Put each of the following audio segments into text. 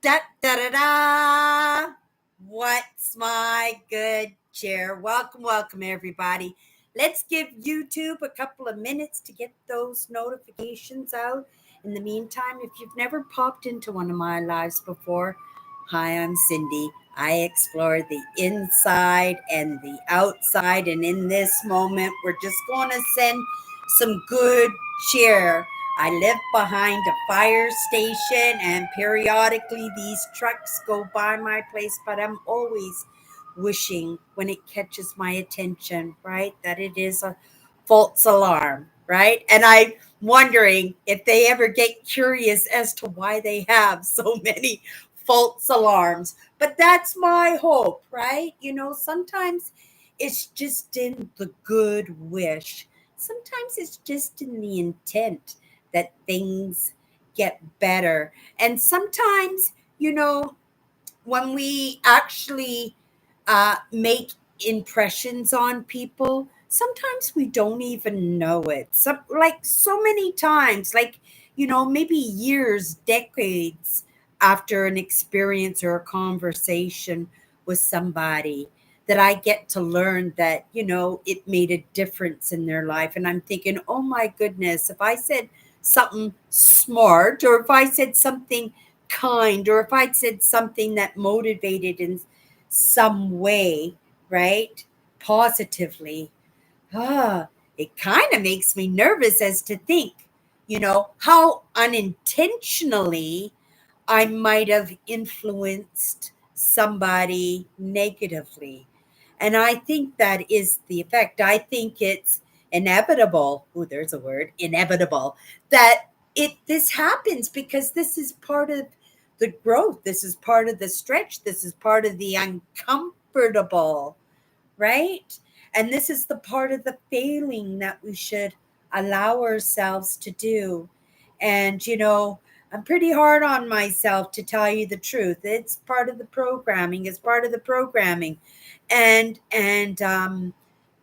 Da da da da. What's my good cheer? Welcome, everybody. Let's give YouTube a couple of minutes to get those notifications out. In the meantime, if you've never popped into one of my lives before, hi, I'm Cindy. I explore the inside and the outside, and in this moment, we're just going to send some good cheer. I live behind a fire station, and periodically these trucks go by my place, but I'm always wishing when it catches my attention, right, that it is a false alarm, right? And I'm wondering if they ever get curious as to why they have so many false alarms. But that's my hope, right? Sometimes it's just in the good wish. Sometimes it's just in the intent that things get better. And sometimes, when we actually make impressions on people, sometimes we don't even know it. Like so many times, like, maybe years, decades after an experience or a conversation with somebody, that I get to learn that, it made a difference in their life. And I'm thinking, oh my goodness, if I said something smart, or if I said something kind, or if I'd said something that motivated in some way, right? Positively, ah, it kind of makes me nervous as to think, how unintentionally I might have influenced somebody negatively. And I think that is the effect. I think it's inevitable. Oh, there's a word, inevitable, that this happens because this is part of the growth. This is part of the stretch. This is part of the uncomfortable, right? And this is the part of the failing that we should allow ourselves to do. And, I'm pretty hard on myself, to tell you the truth. It's part of the programming. It's part of the programming. And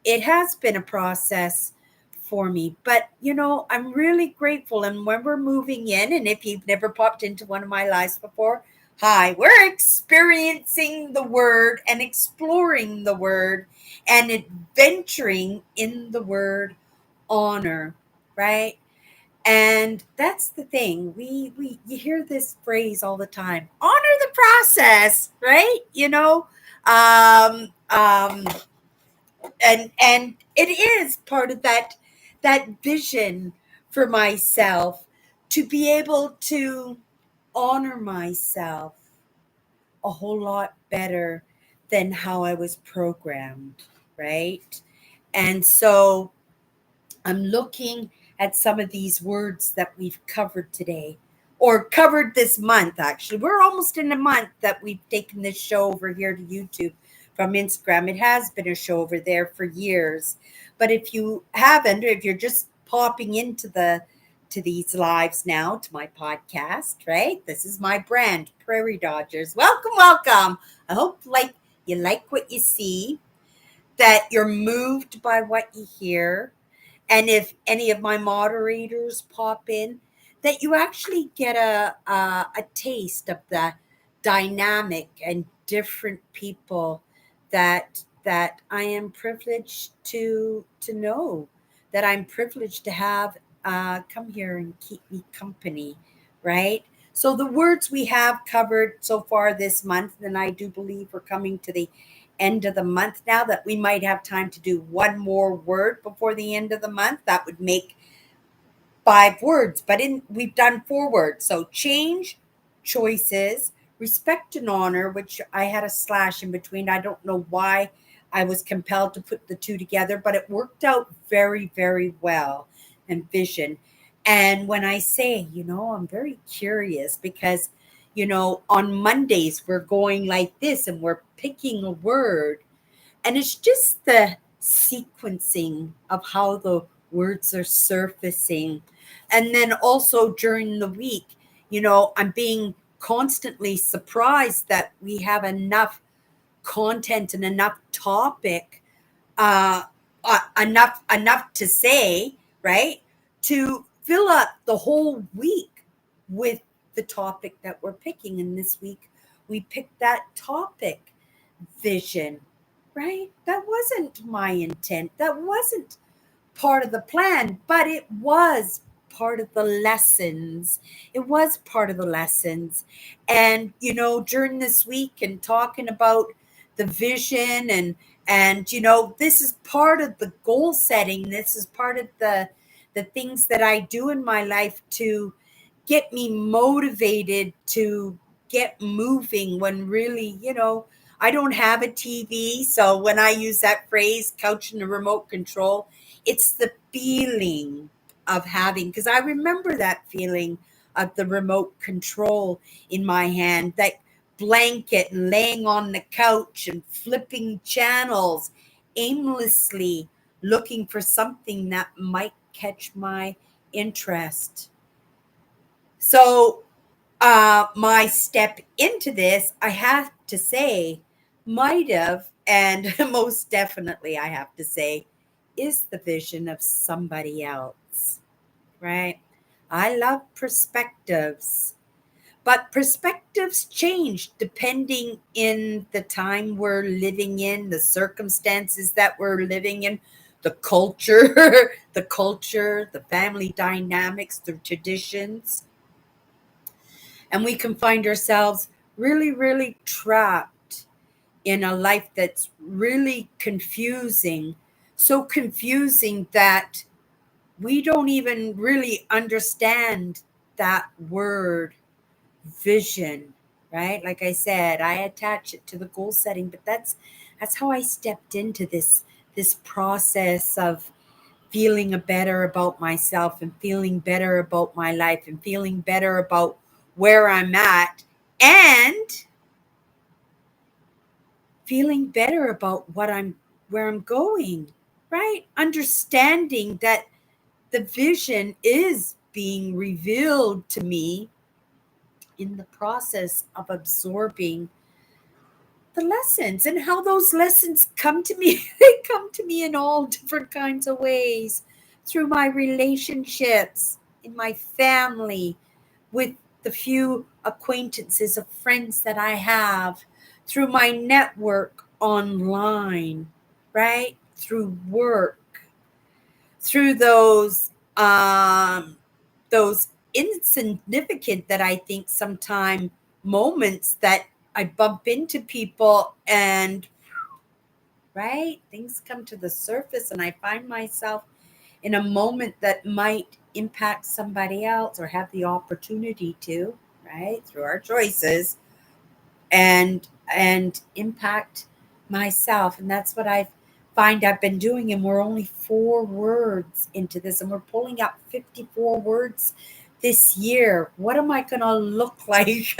it has been a process for me. But, I'm really grateful. And when we're moving in, and if you've never popped into one of my lives before, hi, we're experiencing the word and exploring the word and adventuring in the word honor, right? And that's the thing. We you hear this phrase all the time. Honor the process, right? Um um and it is part of that vision for myself, to be able to honor myself a whole lot better than how I was programmed, right? And so I'm looking at some of these words that we've covered today, or covered this month, actually. We're almost in a month that we've taken this show over here to YouTube from Instagram. It has been a show over there for years. But if you haven't, or if you're just popping into these lives now, to my podcast, right? This is my brand, Prairie Dodgers. Welcome. I hope you like what you see, that you're moved by what you hear, and if any of my moderators pop in, that you actually get a taste of the dynamic and different people that I am privileged to know, that I'm privileged to have come here and keep me company, right? So the words we have covered so far this month, and I do believe we're coming to the end of the month now, that we might have time to do one more word before the end of the month. That would make 5 words, but we've done 4 words. So change, choices, respect and honor, which I had a slash in between. I don't know why I was compelled to put the two together, but it worked out very, very well. And vision. And when I say, I'm very curious, because, on Mondays we're going like this, and we're picking a word, and it's just the sequencing of how the words are surfacing. And then also during the week, I'm being constantly surprised that we have enough content and enough topic, uh, enough to say, right, to fill up the whole week with the topic that we're picking. And this week we picked that topic, vision, right? That wasn't my intent. That wasn't part of the plan, but it was part of the lessons. It was part of the lessons. And, during this week and talking about the vision and this is part of the goal setting. This is part of the things that I do in my life to get me motivated to get moving when really, I don't have a TV. So when I use that phrase, couch and a remote control, it's the feeling of having, because I remember that feeling of the remote control in my hand, that blanket and laying on the couch and flipping channels aimlessly, looking for something that might catch my interest. So, my step into this, I have to say, might have, and most definitely, I have to say, is the vision of somebody else, right? I love perspectives, but perspectives change depending in the time we're living in, the circumstances that we're living in, the culture, the family dynamics, the traditions. And we can find ourselves really, really trapped in a life that's really confusing. So confusing that we don't even really understand that word vision, right? Like I said, I attach it to the goal setting, but that's how I stepped into this process of feeling better about myself and feeling better about my life and feeling better about where I'm at and feeling better about where I'm going, right? Understanding that the vision is being revealed to me in the process of absorbing the lessons, and how those lessons come to me. They come to me in all different kinds of ways, through my relationships, in my family, with the few acquaintances of friends that I have, through my network online, right? Through work, through those insignificant, that I think sometime, moments that I bump into people, and right, things come to the surface and I find myself in a moment that might impact somebody else or have the opportunity to, right, through our choices, and impact myself. And that's what I find I've been doing. And we're only 4 words into this, and we're pulling out 54 words this year. What am I gonna look like?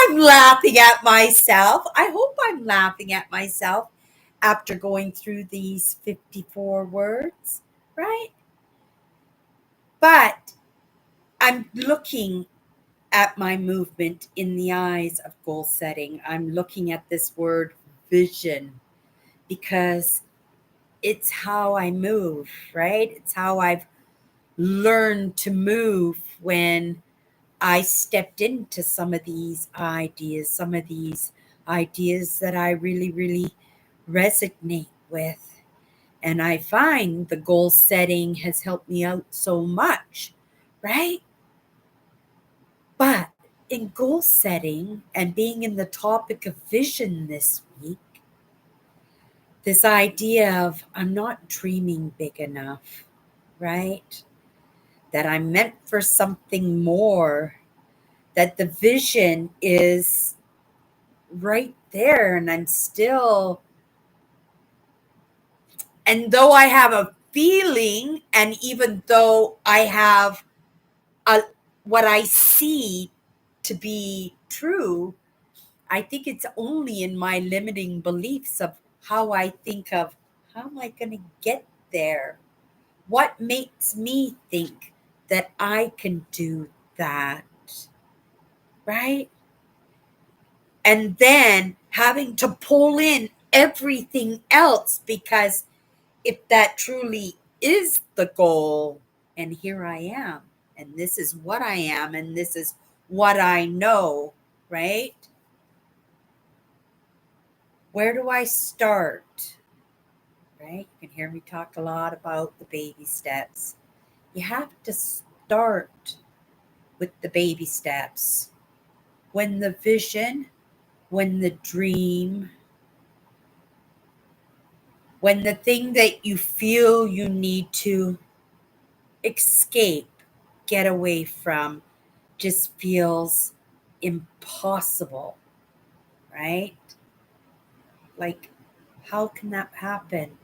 I'm laughing at myself. I hope I'm laughing at myself after going through these 54 words, right? But I'm looking at my movement in the eyes of goal setting. I'm looking at this word vision, because it's how I move, right? It's how I've learned to move when I stepped into some of these ideas that I really, really resonate with. And I find the goal setting has helped me out so much, right? But in goal setting and being in the topic of vision this week, this idea of I'm not dreaming big enough, right? That I'm meant for something more, that the vision is right there, and I'm still, and though I have a feeling, and even though I have a what I see to be true, I think it's only in my limiting beliefs of how I think of how am I going to get there? What makes me think that I can do that? Right? And then having to pull in everything else, because if that truly is the goal, and here I am, and this is what I am, and this is what I know, right? Where do I start? Right? You can hear me talk a lot about the baby steps. You have to start with the baby steps. When the vision, when the dream, when the thing that you feel you need to escape, get away from, just feels impossible, right? Like, how can that happen?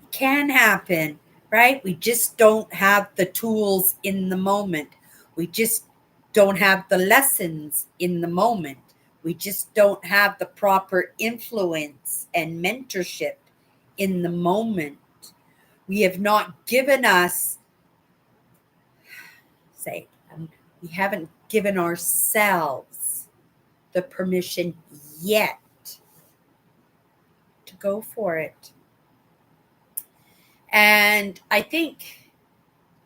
It can happen, right? We just don't have the tools in the moment. We just don't have the lessons in the moment. We just don't have the proper influence and mentorship in the moment. We have not given us, say, we haven't given ourselves the permission yet to go for it. And I think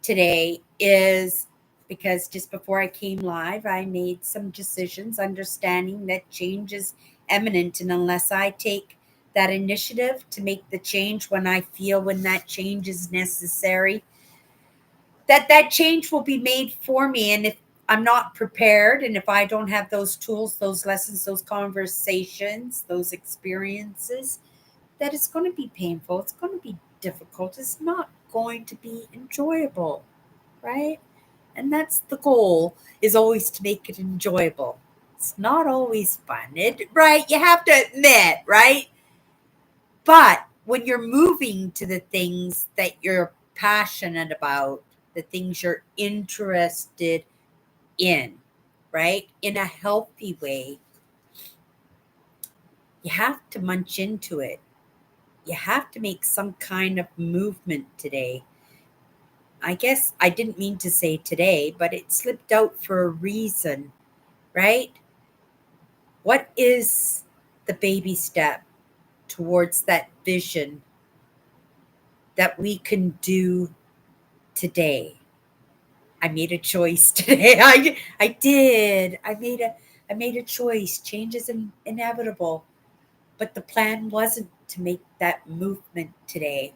today is because just before I came live, I made some decisions, understanding that change is imminent. And unless I take that initiative to make the change when that change is necessary, that change will be made for me. And if I'm not prepared, and if I don't have those tools, those lessons, those conversations, those experiences, that it's going to be painful. It's going to be difficult. It's not going to be enjoyable, right? And that's the goal, is always to make it enjoyable. It's not always fun, right? You have to admit, right? But when you're moving to the things that you're passionate about, the things you're interested in, right? In a healthy way, you have to munch into it. You have to make some kind of movement today. I guess I didn't mean to say today, but it slipped out for a reason, right? What is the baby step towards that vision that we can do today? I made a choice today. I did. I made a choice. Change is inevitable, but the plan wasn't to make that movement today.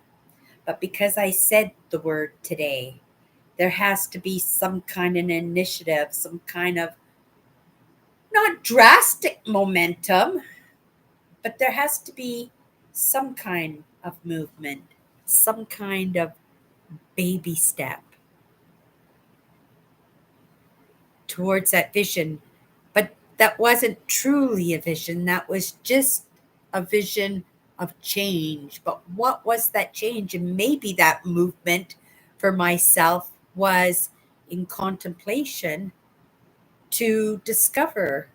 But because I said the word today, there has to be some kind of initiative, some kind of not drastic momentum, but there has to be some kind of movement, some kind of baby step towards that vision. But that wasn't truly a vision, that was just a vision of change. But what was that change? And maybe that movement for myself was in contemplation, to discover,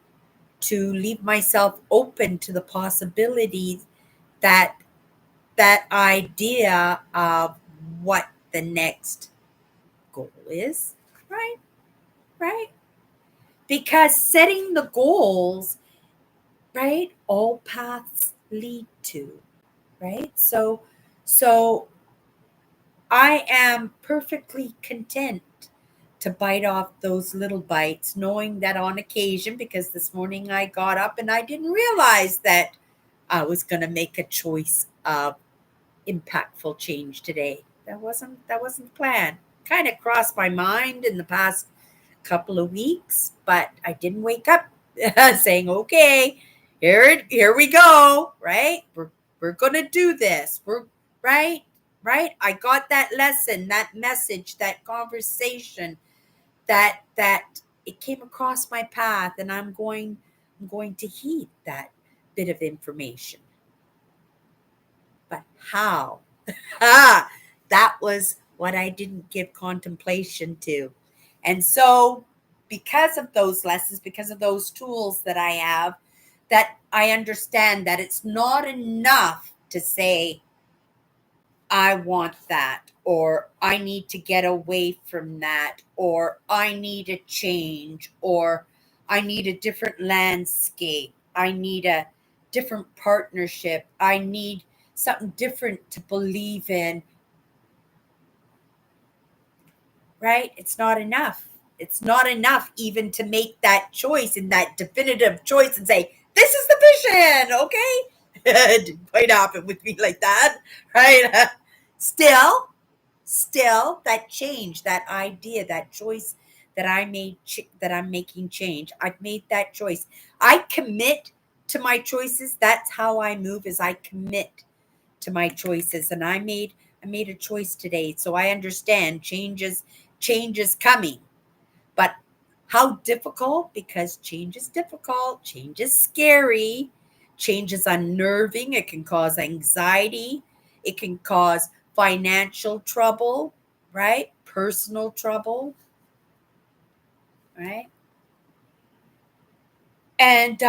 to leave myself open to the possibility that that idea of what the next goal is, right? Right? Because setting the goals, right, all paths lead to, right? So I am perfectly content to bite off those little bites, knowing that on occasion, because this morning I got up and I didn't realize that I was going to make a choice of impactful change today. That wasn't the plan. Kind of crossed my mind in the past couple of weeks, but I didn't wake up saying, "Okay, here we go." Right? We're gonna do this. We're right, right. I got that lesson, that message, that conversation, that it came across my path, and I'm going to heed that bit of information. But how? Ah, that was what I didn't give contemplation to. And so, because of those lessons, because of those tools that I have, that I understand that it's not enough to say, I want that, or I need to get away from that, or I need a change, or I need a different landscape, I need a different partnership, I need something different to believe in, right? It's not enough. It's not enough even to make that choice and that definitive choice and say, this is the vision, okay? It didn't quite happen with me like that, right? Still, that change, that idea, that choice that I made, that I'm making change. I've made that choice. I commit to my choices. That's how I move, is I commit to my choices. And I made a choice today. So I understand change is coming. But how difficult? Because change is difficult, change is scary, change is unnerving, it can cause anxiety, it can cause financial trouble, right? Personal trouble, right? And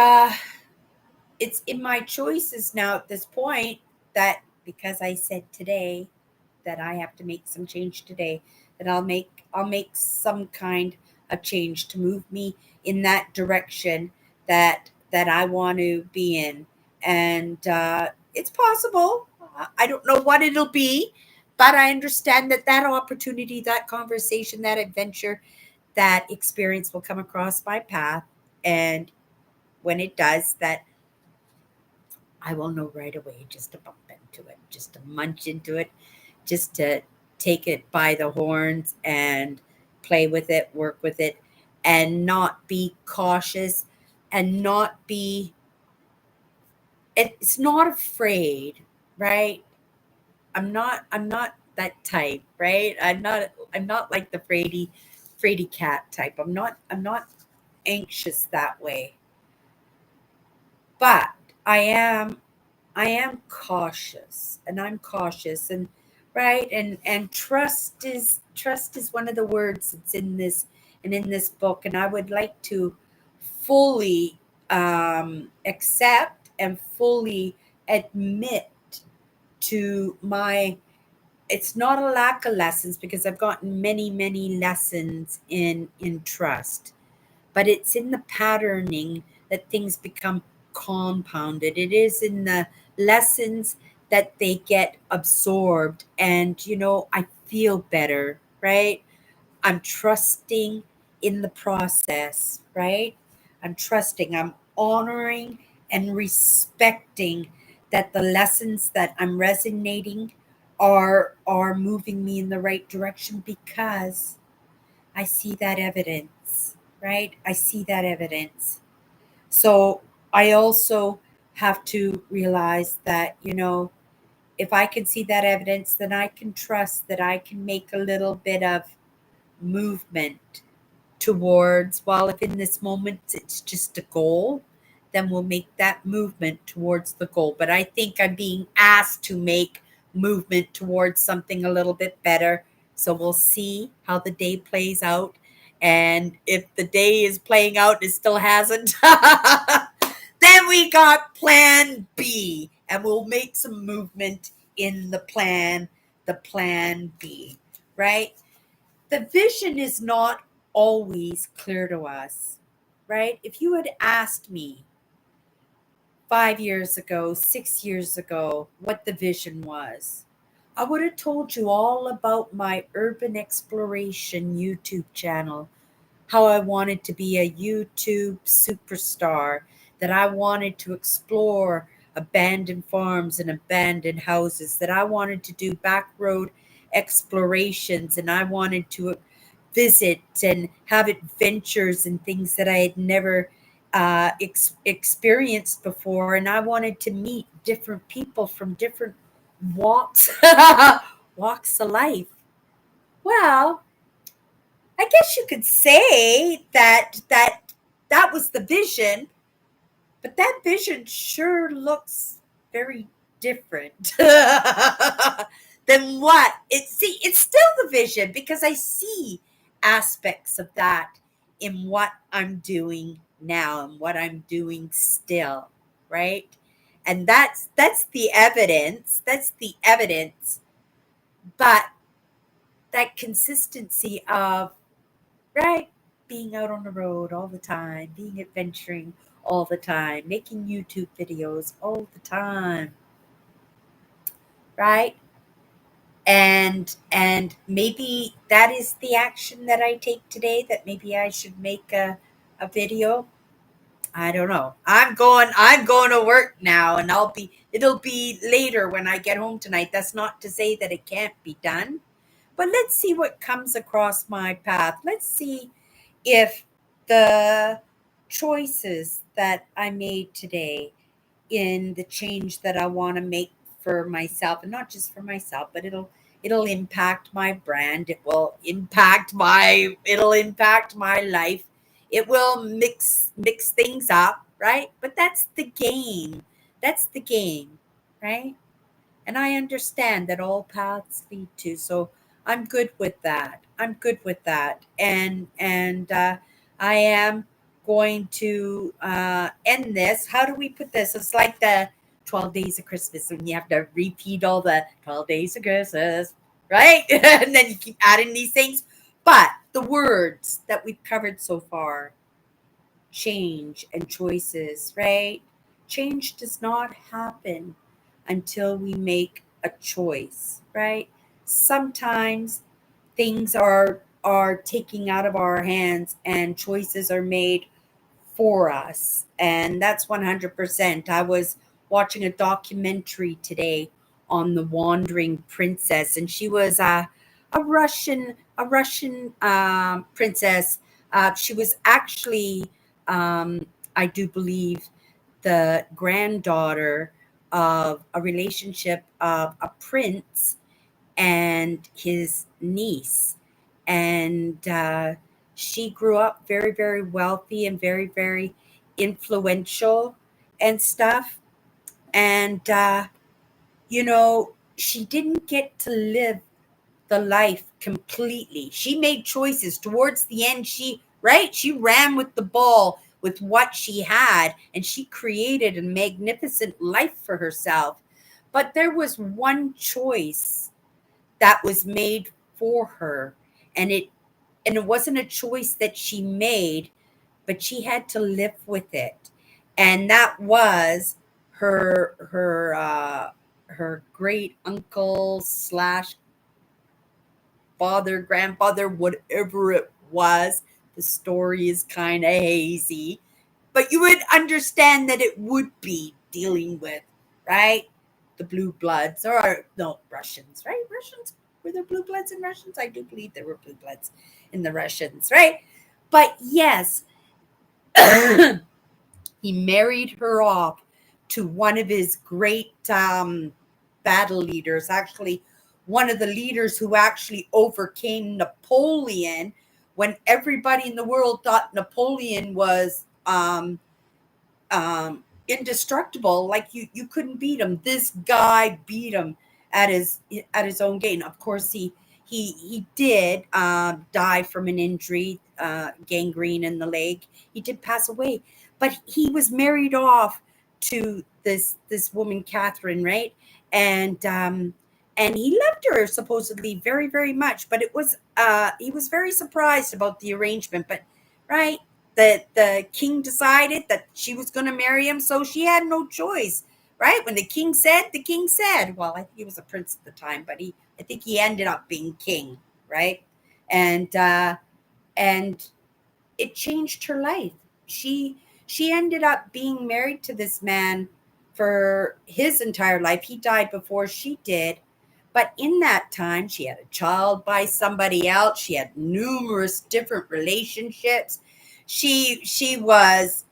it's in my choices now at this point that because I said today that I have to make some change today, that I'll make some kind of change to move me in that direction that I want to be in. And it's possible. I don't know what it'll be, but I understand that that opportunity, that conversation, that adventure, that experience will come across my path. And when it does, that I will know right away, just to bump into it, just to munch into it, just to take it by the horns and play with it, work with it, and not be cautious and not be, it's not afraid, right? I'm not that type, right? I'm not like the fraidy cat type. I'm not anxious that way. But I am I am cautious, and I'm cautious, and right, and trust is one of the words that's in this book, and I would like to fully accept and fully admit to my. It's not a lack of lessons because I've gotten many lessons in trust, but it's in the patterning that things become compounded. It is in the lessons that they get absorbed, and I feel better, right? I'm trusting in the process, right? I'm honoring and respecting that the lessons that I'm resonating are moving me in the right direction because I see that evidence, right? I see that evidence. So I also have to realize that, if I can see that evidence, then I can trust that I can make a little bit of movement towards, well, if in this moment it's just a goal, then we'll make that movement towards the goal. But I think I'm being asked to make movement towards something a little bit better. So we'll see how the day plays out. And if the day is playing out and it still hasn't, then we got plan B. And we'll make some movement in the plan B, right? The vision is not always clear to us, right? If you had asked me 5 years ago, 6 years ago, what the vision was, I would have told you all about my urban exploration YouTube channel, how I wanted to be a YouTube superstar, that I wanted to explore abandoned farms and abandoned houses, that I wanted to do back road explorations, and I wanted to visit and have adventures and things that I had never experienced before. And I wanted to meet different people from different walks, walks of life. Well, I guess you could say that was the vision, but that vision sure looks very different than what it see. It's still the vision because I see aspects of that in what I'm doing now and what I'm doing still, right? And that's the evidence. That's the evidence. But that consistency of, right, being out on the road all the time, being adventuring all the time, making YouTube videos all the time, right? And maybe that is the action that I take today, that maybe I should make a video. I don't know. I'm going to work now, and it'll be later when I get home tonight. That's not to say that it can't be done, but let's see what comes across my path. Let's see if the choices that I made today in the change that I want to make for myself, and not just for myself, but it'll impact my brand. It'll impact my life. It will mix things up, right? But that's the game. That's the game, right? And I understand that all paths lead to. So I'm good with that. I'm good with that. And I am going to end this. How do we put this? It's like the 12 days of Christmas, and you have to repeat all the 12 days of Christmas, right? And then you keep adding these things. But the words that we've covered so far, change and choices, right? Change does not happen until we make a choice, right? Sometimes things are taken out of our hands and choices are made for us. And that's 100%. I was watching a documentary today on the wandering princess, and she was a Russian princess. She was actually, I do believe, the granddaughter of a relationship of a prince and his niece. And she grew up very, very wealthy and very, very influential and stuff. And, she didn't get to live the life completely. She made choices towards the end. She ran with the ball with what she had, and she created a magnificent life for herself. But there was one choice that was made for her, and it wasn't a choice that she made, but she had to live with it. And that was her great uncle slash father, grandfather, whatever it was. The story is kind of hazy, but you would understand that it would be dealing with, right? The blue bloods, or no, Russians, right? Russians, were there blue bloods in Russians? I do believe there were blue bloods in the Russians, right? But yes, he married her off to one of his great battle leaders, actually, one of the leaders who actually overcame Napoleon when everybody in the world thought Napoleon was indestructible. Like you couldn't beat him. This guy beat him at his own game. Of course, he did die from an injury, gangrene in the leg. He did pass away, but he was married off to this woman, Catherine, right? And he loved her supposedly very, very much. But he was very surprised about the arrangement. But right, the king decided that she was going to marry him, so she had no choice, right? When the king said. Well, I think he was a prince at the time, but I think he ended up being king, right? And uh and it changed her life. She ended up being married to this man for his entire life. He died before she did. But in that time, she had a child by somebody else. She had numerous different relationships. She was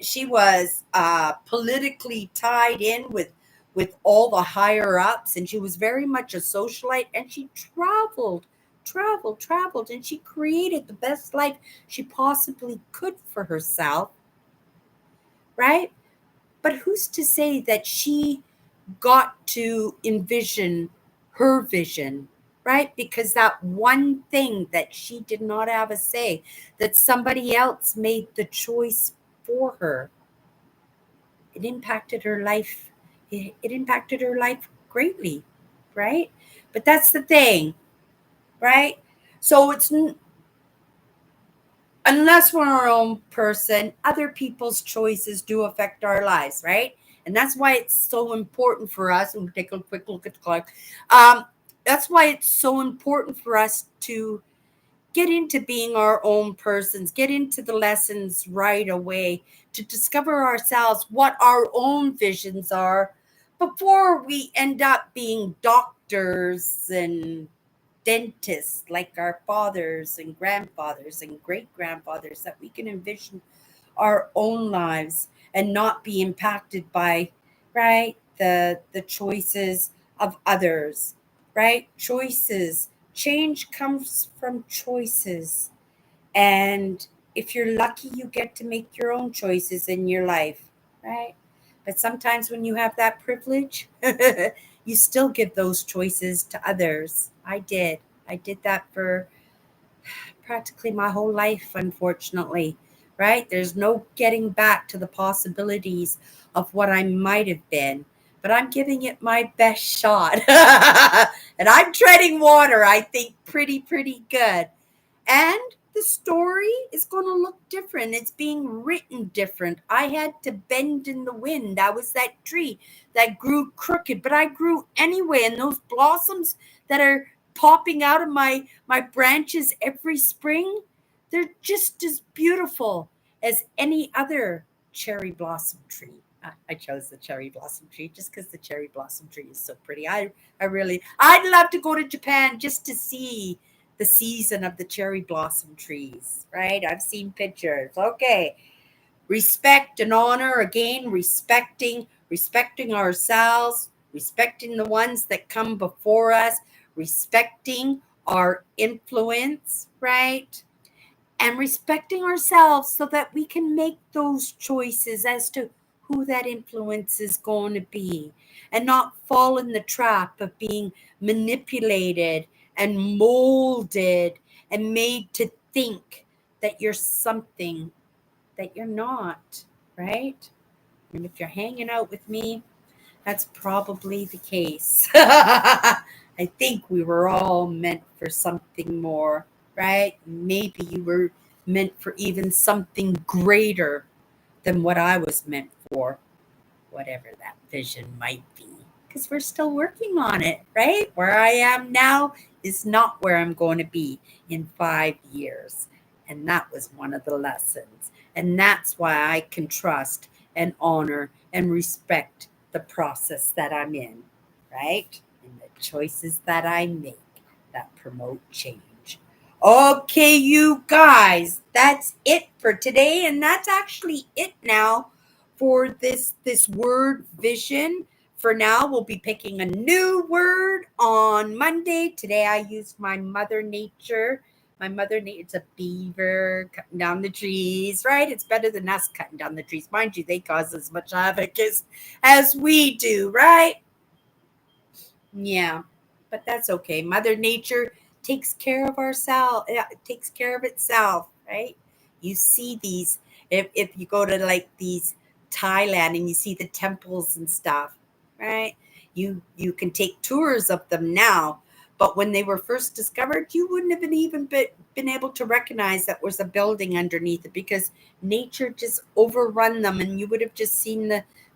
politically tied in with all the higher ups, and she was very much a socialite. And she traveled, and she created the best life she possibly could for herself, right? But who's to say that she got to envision her vision, right? Because that one thing that she did not have a say, that somebody else made the choice for her, it impacted her life. It impacted her life greatly, right? But that's the thing, right? So unless we're our own person, other people's choices do affect our lives, right? And that's why it's so important for us. And we'll take a quick look at the clock. Um, That's why it's so important for us to get into being our own persons, get into the lessons right away, to discover ourselves, what our own visions are, before we end up being doctors and dentists like our fathers and grandfathers and great grandfathers, that we can envision our own lives and not be impacted by, right, the choices of others, right? Choices, change comes from choices. And if you're lucky, you get to make your own choices in your life, right? But sometimes when you have that privilege, you still give those choices to others. I did that for practically my whole life, unfortunately, right? There's no getting back to the possibilities of what I might have been, but I'm giving it my best shot. And I'm treading water, I think, pretty good. And the story is going to look different. It's being written different. I had to bend in the wind. I was that tree that grew crooked, but I grew anyway. And those blossoms that are popping out of my branches every spring, they're just as beautiful as any other cherry blossom tree. I chose the cherry blossom tree just because the cherry blossom tree is so pretty. I'd love to go to Japan just to see the season of the cherry blossom trees, right? I've seen pictures. Okay. Respect and honor, again, respecting ourselves, respecting the ones that come before us, respecting our influence, right? And respecting ourselves so that we can make those choices as to who that influence is going to be, and not fall in the trap of being manipulated and molded and made to think that you're something that you're not, right? And if you're hanging out with me, that's probably the case. I think we were all meant for something more, right? Maybe you were meant for even something greater than what I was meant for, whatever that vision might be. Because we're still working on it, right? Where I am now is not where I'm going to be in 5 years. And that was one of the lessons. And that's why I can trust and honor and respect the process that I'm in, right? And the choices that I make that promote change. Okay, you guys, that's it for today. And that's actually it now for this word vision. For now, we'll be picking a new word on Monday. Today I used my mother nature. My mother nature, it's a beaver cutting down the trees, right? It's better than us cutting down the trees. Mind you, they cause as much havoc as we do, right? Yeah, but that's okay. Mother Nature takes care of ourselves. It takes care of itself, right? You see these if you go to like these Thailand and you see the temples and stuff, right? You can take tours of them now, but when they were first discovered, you wouldn't have been able to recognize that was a building underneath it because nature just overrun them, and you would have just seen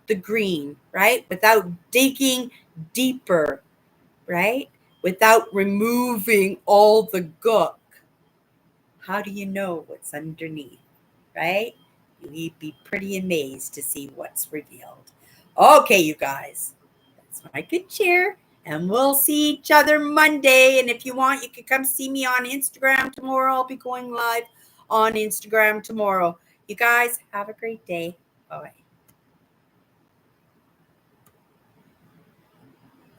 the green, right? Without digging deeper, right? Without removing all the gook. How do you know what's underneath, right? You'd be pretty amazed to see what's revealed. Okay, you guys, that's my good cheer. And we'll see each other Monday. And if you want, you can come see me on Instagram tomorrow. I'll be going live on Instagram tomorrow. You guys have a great day. Bye.